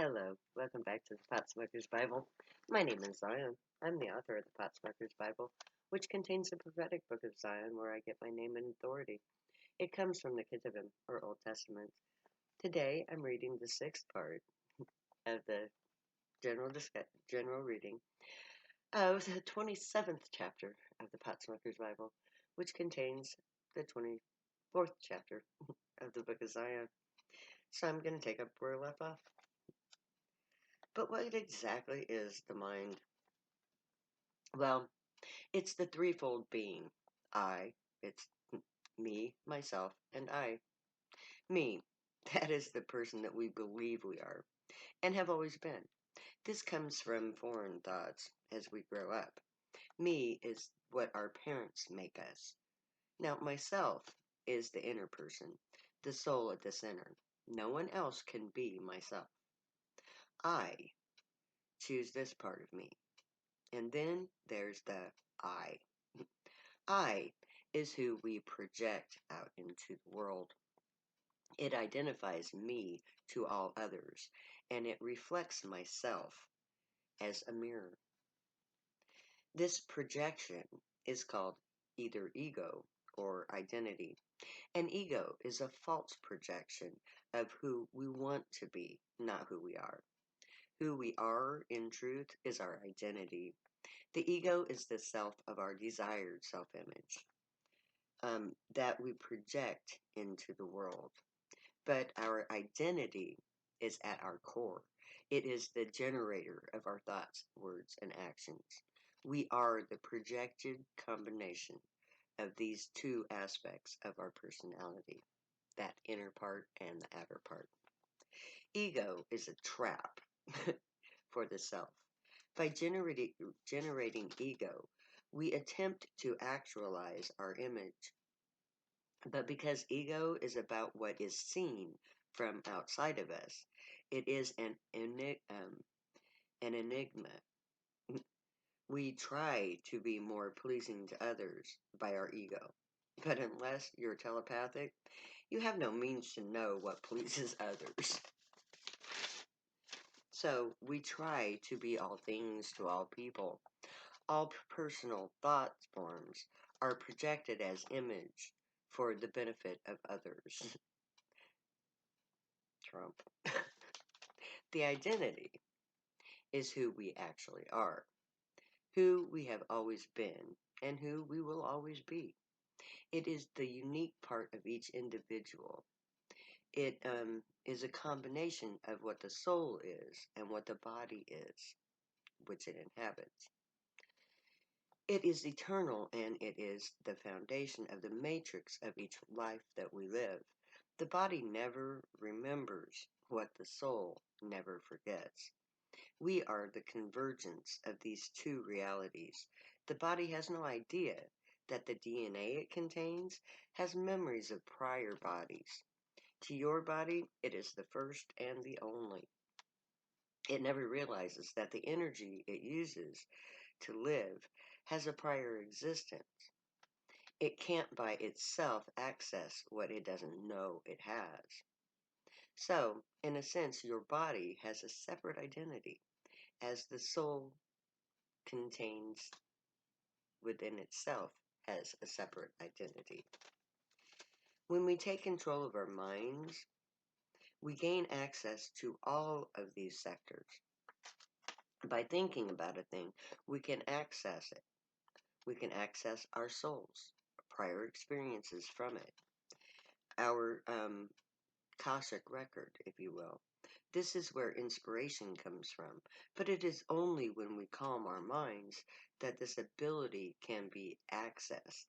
Hello, welcome back to the Potsmaker's Bible. My name is Zion. I'm the author of the Potsmaker's Bible, which contains the prophetic book of Zion where I get my name and authority. It comes from the Ketuvim, or Old Testament. Today I'm reading the sixth part of the general reading of the 27th chapter of the Potsmaker's Bible, which contains the 24th chapter of the book of Zion. So I'm going to take up where I left off. But what exactly is the mind? Well, it's the threefold being. I, it's me, myself, and I. Me, that is the person that we believe we are, and have always been. This comes from foreign thoughts as we grow up. Me is what our parents make us. Now, myself is the inner person, the soul at the center. No one else can be myself. I choose this part of me. And then there's the I. I is who we project out into the world. It identifies me to all others, and it reflects myself as a mirror. This projection is called either ego or identity. An ego is a false projection of who we want to be, not who we are. Who we are, in truth, is our identity. The ego is the self of our desired self-image. That we project into the world. But our identity is at our core. It is the generator of our thoughts, words, and actions. We are the projected combination of these two aspects of our personality, that inner part and the outer part. Ego is a trap for the self. By generating ego, we attempt to actualize our image. But because ego is about what is seen from outside of us, it is an enigma. We try to be more pleasing to others by our ego. But unless you're telepathic, you have no means to know what pleases others. So we try to be all things to all people. All personal thought forms are projected as image for the benefit of others. Trump. The identity is who we actually are, who we have always been, and who we will always be. It is the unique part of each individual. It is a combination of what the soul is and what the body is, which it inhabits. It is eternal, and it is the foundation of the matrix of each life that we live. The body never remembers what the soul never forgets. We are the convergence of these two realities. The body has no idea that the DNA it contains has memories of prior bodies. To your body, it is the first and the only. It never realizes that the energy it uses to live has a prior existence. It can't by itself access what it doesn't know it has. So, in a sense, your body has a separate identity, as the soul contains within itself has a separate identity. When we take control of our minds, we gain access to all of these sectors. By thinking about a thing, we can access it. We can access our souls, prior experiences from it, our Akashic record, if you will. This is where inspiration comes from, but it is only when we calm our minds that this ability can be accessed.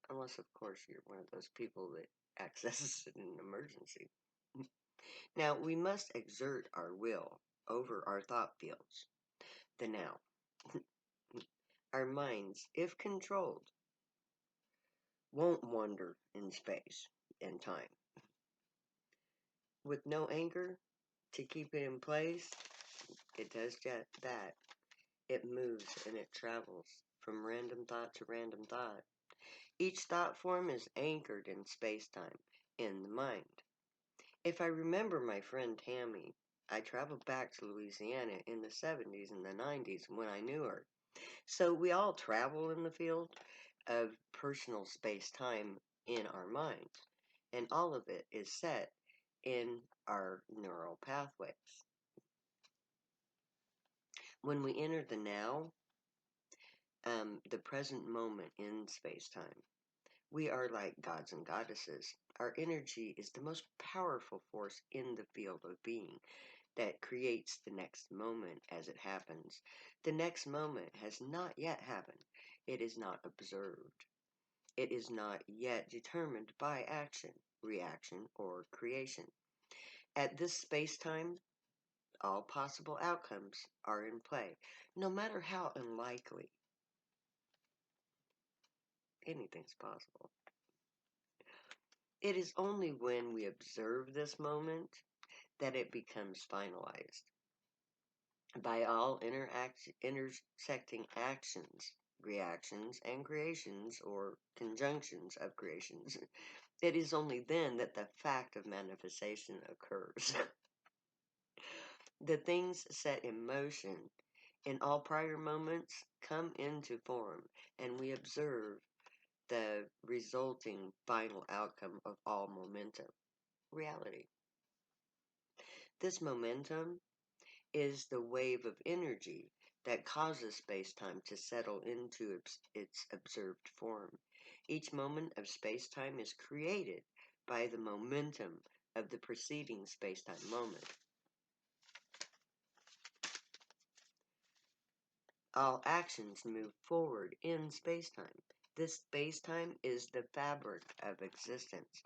Unless, of course, you're one of those people that accesses it in an emergency. Now, we must exert our will over our thought fields. The now. Our minds, if controlled, won't wander in space and time. With no anchor to keep it in place, it does just that. It moves and it travels from random thought to random thought. Each thought form is anchored in space-time, in the mind. If I remember my friend Tammy, I traveled back to Louisiana in the 70s and the 90s when I knew her. So we all travel in the field of personal space time in our minds, and all of it is set in our neural pathways. When we enter the now, the present moment in space time, we are like gods and goddesses. Our energy is the most powerful force in the field of being that creates the next moment as it happens. The next moment has not yet happened. It is not observed. It is not yet determined by action, reaction, or creation. At this space time, all possible outcomes are in play, no matter how unlikely. Anything's possible. It is only when we observe this moment that it becomes finalized. By all intersecting actions, reactions, and creations or conjunctions of creations, it is only then that the fact of manifestation occurs. The things set in motion in all prior moments come into form, and we observe the resulting final outcome of all momentum, reality. This momentum is the wave of energy that causes space-time to settle into its observed form. Each moment of space-time is created by the momentum of the preceding space-time moment. All actions move forward in space-time. This space-time is the fabric of existence,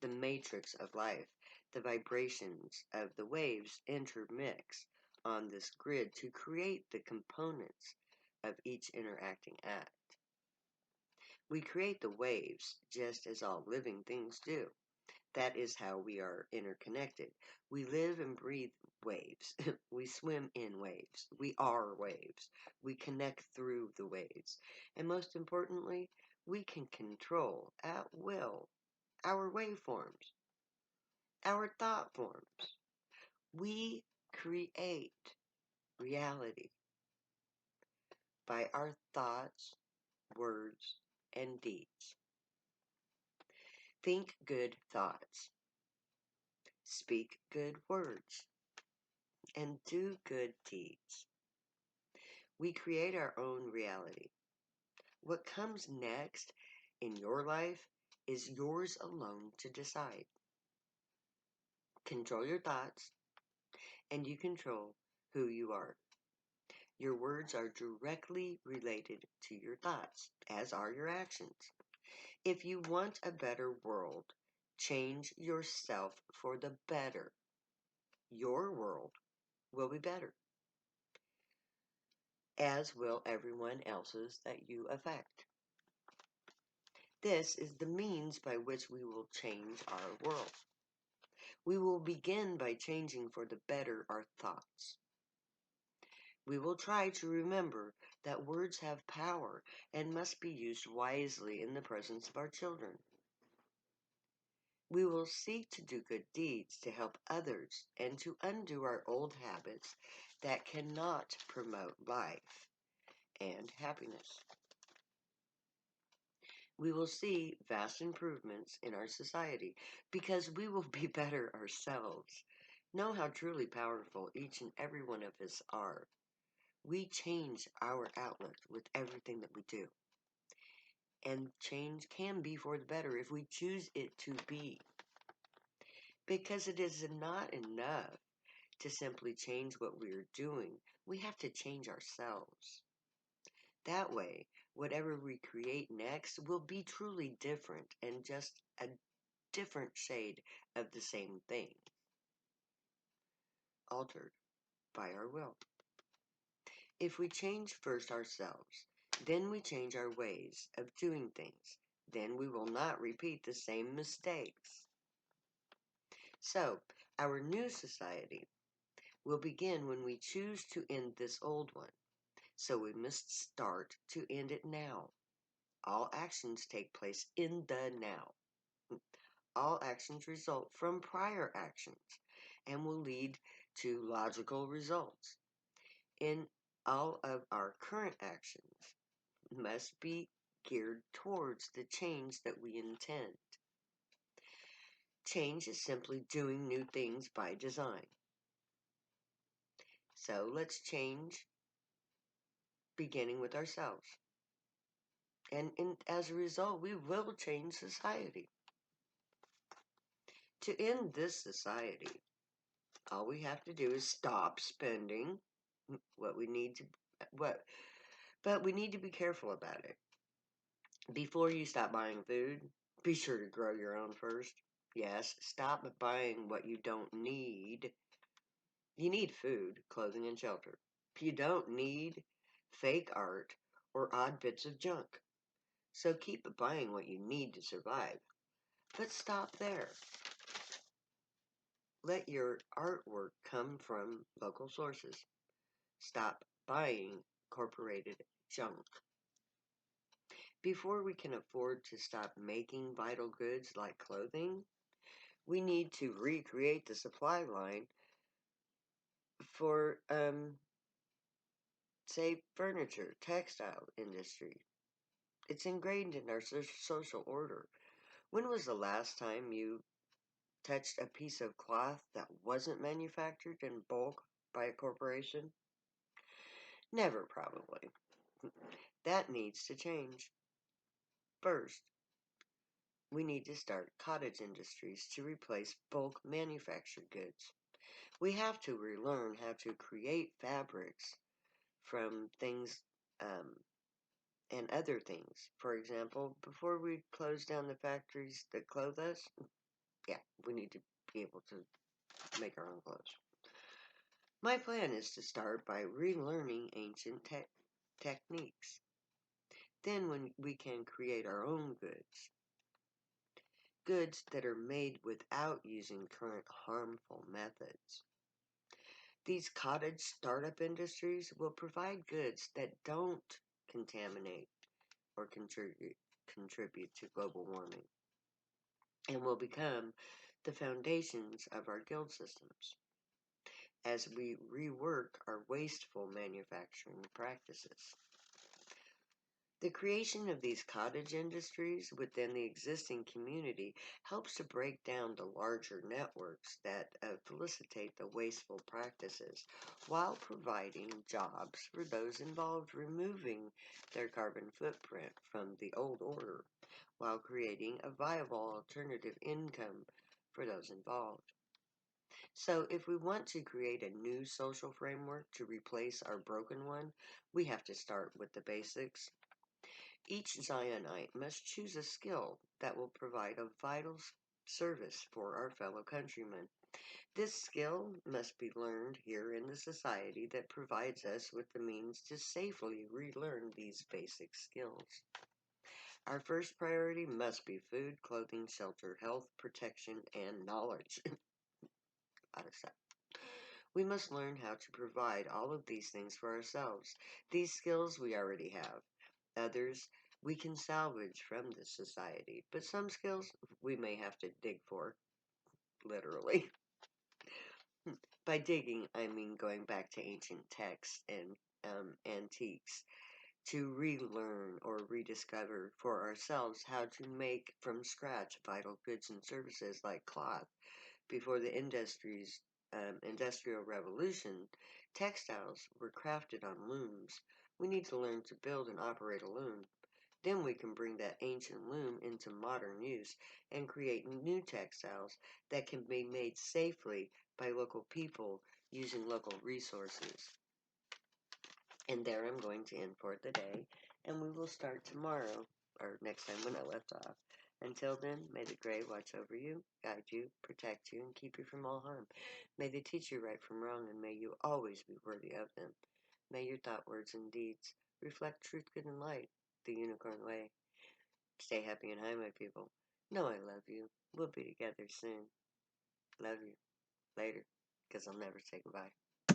the matrix of life. The vibrations of the waves intermix on this grid to create the components of each interacting act. We create the waves just as all living things do. That is how we are interconnected. We live and breathe waves. We swim in waves. We are waves. We connect through the waves. And most importantly, we can control at will our waveforms, our thought forms. We create reality by our thoughts, words, and deeds. Think good thoughts, speak good words, and do good deeds. We create our own reality. What comes next in your life is yours alone to decide. Control your thoughts, and you control who you are. Your words are directly related to your thoughts, as are your actions. If you want a better world, change yourself for the better. Your world will be better, as will everyone else's that you affect. This is the means by which we will change our world. We will begin by changing for the better our thoughts. We will try to remember that words have power and must be used wisely in the presence of our children. We will seek to do good deeds to help others and to undo our old habits that cannot promote life and happiness. We will see vast improvements in our society because we will be better ourselves. Know how truly powerful each and every one of us are. We change our outlook with everything that we do. And change can be for the better if we choose it to be. Because it is not enough to simply change what we are doing. We have to change ourselves. That way, whatever we create next will be truly different and just a different shade of the same thing, altered by our will. If we change first ourselves, then we change our ways of doing things. Then we will not repeat the same mistakes. So, our new society will begin when we choose to end this old one. So we must start to end it now. All actions take place in the now. All actions result from prior actions and will lead to logical results. In all of our current actions must be geared towards the change that we intend. Change is simply doing new things by design. So let's change beginning with ourselves. And as a result, we will change society. To end this society, all we have to do is stop spending what we need to what but we need to be careful about it. Before you stop buying food, be sure to grow your own first. Yes, stop buying what you don't need. You need food, clothing, and shelter. You don't need fake art or odd bits of junk. So keep buying what you need to survive. But stop there. Let your artwork come from local sources. Stop buying corporated junk. Before we can afford to stop making vital goods like clothing, we need to recreate the supply line for, say, furniture, textile industry. It's ingrained in our social order. When was the last time you touched a piece of cloth that wasn't manufactured in bulk by a corporation? Never, probably. That needs to change. First, we need to start cottage industries to replace bulk manufactured goods. We have to relearn how to create fabrics from things um, and other things. For example, before we close down the factories that clothe us, yeah, we need to be able to make our own clothes. My plan is to start by relearning ancient techniques. Then when we can create our own goods that are made without using current harmful methods. These cottage startup industries will provide goods that don't contaminate or contribute to global warming and will become the foundations of our guild systems as we rework our wasteful manufacturing practices. The creation of these cottage industries within the existing community helps to break down the larger networks that felicitate the wasteful practices while providing jobs for those involved removing their carbon footprint from the old order while creating a viable alternative income for those involved. So, if we want to create a new social framework to replace our broken one, we have to start with the basics. Each Zionite must choose a skill that will provide a vital service for our fellow countrymen. This skill must be learned here in the society that provides us with the means to safely relearn these basic skills. Our first priority must be food, clothing, shelter, health, protection, and knowledge. Out of sight. We must learn how to provide all of these things for ourselves. These skills we already have. Others we can salvage from this society, but some skills we may have to dig for, literally. By digging, I mean going back to ancient texts and antiques to relearn or rediscover for ourselves how to make from scratch vital goods and services like cloth. Before the industrial revolution, textiles were crafted on looms. We need to learn to build and operate a loom. Then we can bring that ancient loom into modern use and create new textiles that can be made safely by local people using local resources. And there I'm going to end for the day, and we will start tomorrow, or next time when I left off. Until then, may the Grey watch over you, guide you, protect you, and keep you from all harm. May they teach you right from wrong, and may you always be worthy of them. May your thought, words, and deeds reflect truth, good, and light, the unicorn way. Stay happy and high, my people. Know I love you. We'll be together soon. Love you. Later, because I'll never say goodbye.